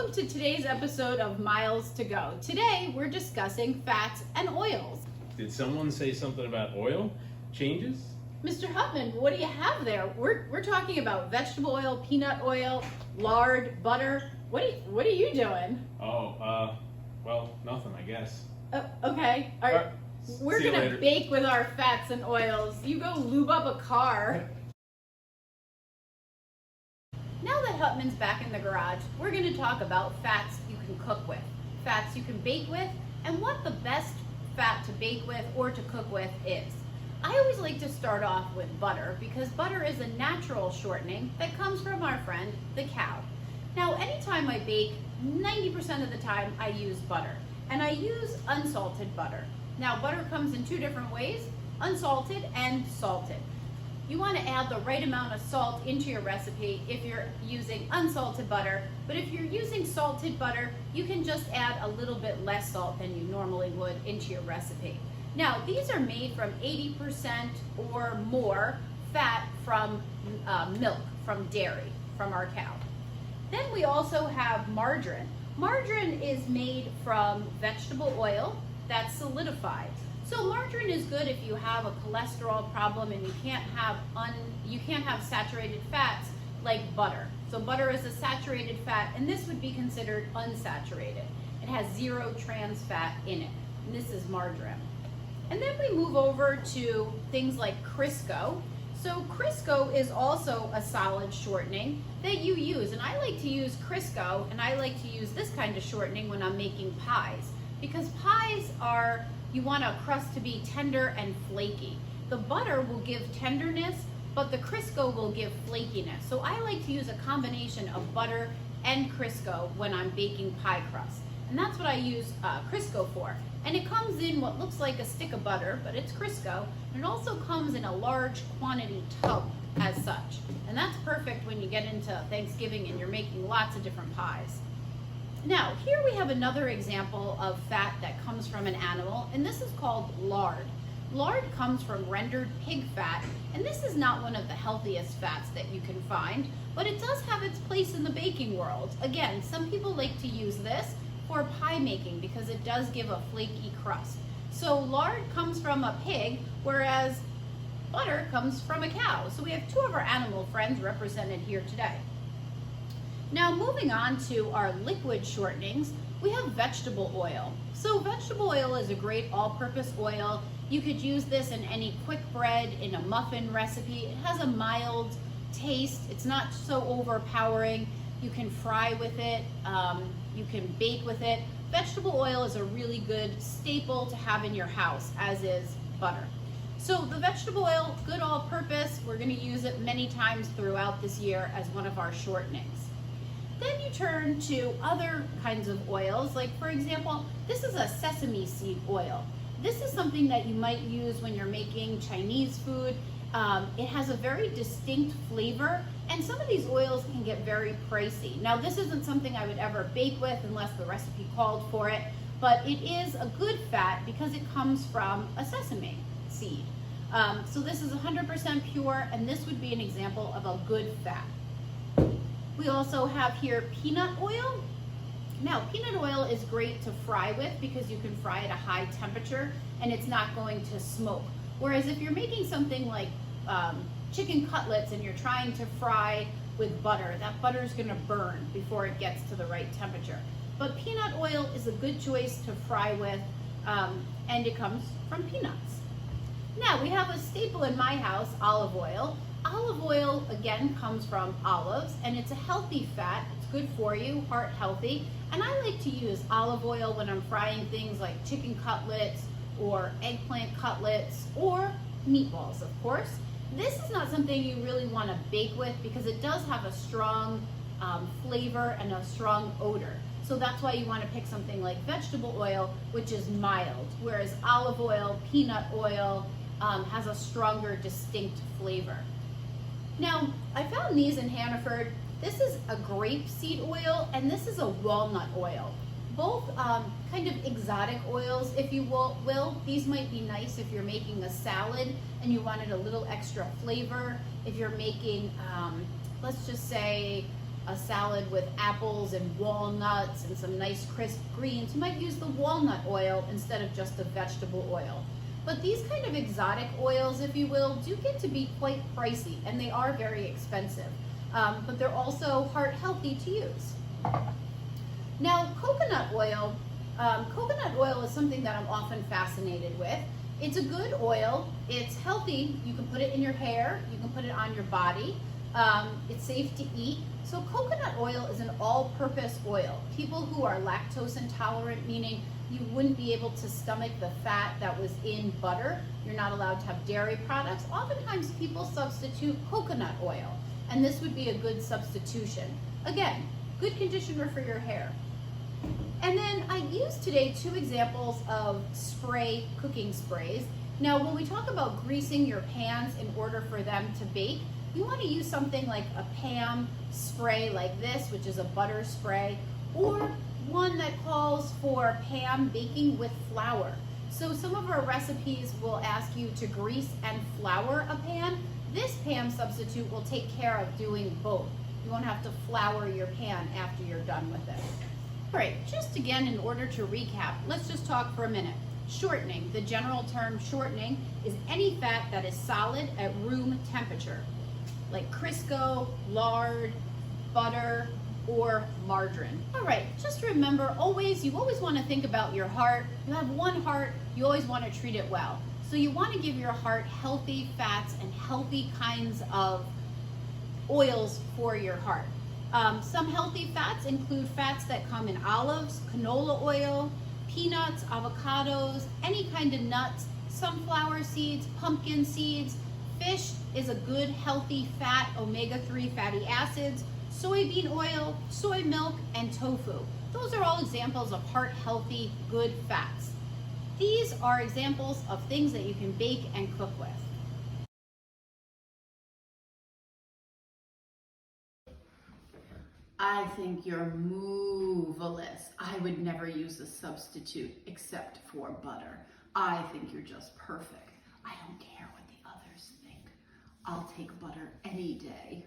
Welcome to today's episode of Miles to Go. Today we're discussing fats and oils. Did someone say something about oil changes? Mr. Hutman, what do you have there? We're talking about vegetable oil, peanut oil, lard, butter. What are you doing? Well, nothing, I guess. Okay. We're See you gonna later. bake with our fats and oils. You go lube up a car. Now that Hutman's back in the garage, we're going to talk about fats you can cook with, fats you can bake with, and what the best fat to bake with or to cook with is. I always like to start off with butter because butter is a natural shortening that comes from our friend, the cow. Now, anytime I bake, 90% of the time I use butter, and I use unsalted butter. Now, butter comes in two different ways, unsalted and salted. You want to add the right amount of salt into your recipe if you're using unsalted butter, but if you're using salted butter, you can just add a little bit less salt than you normally would into your recipe. Now, these are made from 80% or more fat from milk, from dairy, from our cow. Then we also have margarine. Margarine is made from vegetable oil that's solidified. So margarine is good if you have a cholesterol problem and you can't have saturated fats like butter. So butter is a saturated fat, and this would be considered unsaturated. It has 0 trans fat in it, and this is margarine. And then we move over to things like Crisco. So Crisco is also a solid shortening that you use, and I like to use Crisco, and I like to use this kind of shortening when I'm making pies, because pies you want a crust to be tender and flaky. The butter will give tenderness, but the Crisco will give flakiness. So I like to use a combination of butter and Crisco when I'm baking pie crust. And that's what I use Crisco for. And it comes in what looks like a stick of butter, but it's Crisco. And it also comes in a large quantity tub as such. And that's perfect when you get into Thanksgiving and you're making lots of different pies. Now, here we have another example of fat that comes from an animal, and this is called lard. Lard comes from rendered pig fat, and this is not one of the healthiest fats that you can find, but it does have its place in the baking world. Again, some people like to use this for pie making because it does give a flaky crust. So lard comes from a pig, whereas butter comes from a cow. So we have two of our animal friends represented here today. Now, moving on to our liquid shortenings, we have vegetable oil. So vegetable oil is a great all-purpose oil. You could use this in any quick bread, in a muffin recipe. It has a mild taste. It's not so overpowering. You can fry with it. You can bake with it. Vegetable oil is a really good staple to have in your house, as is butter. So the vegetable oil, good all-purpose. We're going to use it many times throughout this year as one of our shortenings. Then you turn to other kinds of oils, like for example, this is a sesame seed oil. This is something that you might use when you're making Chinese food. It has a very distinct flavor, and some of these oils can get very pricey. Now, this isn't something I would ever bake with unless the recipe called for it, but it is a good fat because it comes from a sesame seed. So this is 100% pure, and this would be an example of a good fat. We also have here peanut oil. Now, peanut oil is great to fry with because you can fry at a high temperature and it's not going to smoke. Whereas if you're making something like chicken cutlets and you're trying to fry with butter, that butter is going to burn before it gets to the right temperature. But peanut oil is a good choice to fry with, and it comes from peanuts. Now, we have a staple in my house, olive oil. Olive oil, again, comes from olives, and it's a healthy fat. It's good for you, heart healthy. And I like to use olive oil when I'm frying things like chicken cutlets or eggplant cutlets or meatballs, of course. This is not something you really want to bake with because it does have a strong flavor and a strong odor. So that's why you want to pick something like vegetable oil, which is mild, whereas olive oil, peanut oil has a stronger, distinct flavor. Now, I found these in Hannaford. This is a grapeseed oil, and this is a walnut oil. Both kind of exotic oils, if you will. These might be nice if you're making a salad and you wanted a little extra flavor. If you're making, let's just say, a salad with apples and walnuts and some nice crisp greens, you might use the walnut oil instead of just the vegetable oil. But these kind of exotic oils, if you will, do get to be quite pricey, and they are very expensive. But they're also heart healthy to use. Now, coconut oil is something that I'm often fascinated with. It's a good oil. It's healthy. You can put it in your hair. You can put it on your body. It's safe to eat. So coconut oil is an all-purpose oil. People who are lactose intolerant, meaning you wouldn't be able to stomach the fat that was in butter. You're not allowed to have dairy products. Oftentimes people substitute coconut oil, and this would be a good substitution. Again, good conditioner for your hair. And then I used today 2 examples of cooking sprays. Now, when we talk about greasing your pans in order for them to bake, you want to use something like a PAM spray like this, which is a butter spray, or one that calls for PAM baking with flour. So some of our recipes will ask you to grease and flour a pan. This PAM substitute will take care of doing both. You won't have to flour your pan after you're done with it. All right, just again, in order to recap, let's just talk for a minute. Shortening, the general term shortening, is any fat that is solid at room temperature, like Crisco, lard, butter, or margarine. All right, just remember, you always want to think about your heart. You have one heart, you always want to treat it well. So you want to give your heart healthy fats and healthy kinds of oils for your heart. Some healthy fats include fats that come in olives, canola oil, peanuts, avocados, any kind of nuts, sunflower seeds, pumpkin seeds. Fish is a good healthy fat, omega-3 fatty acids, soybean oil, soy milk, and tofu. Those are all examples of heart healthy, good fats. These are examples of things that you can bake and cook with. I think you're moveless. I would never use a substitute except for butter. I think you're just perfect. I don't care what the others think. I'll take butter any day.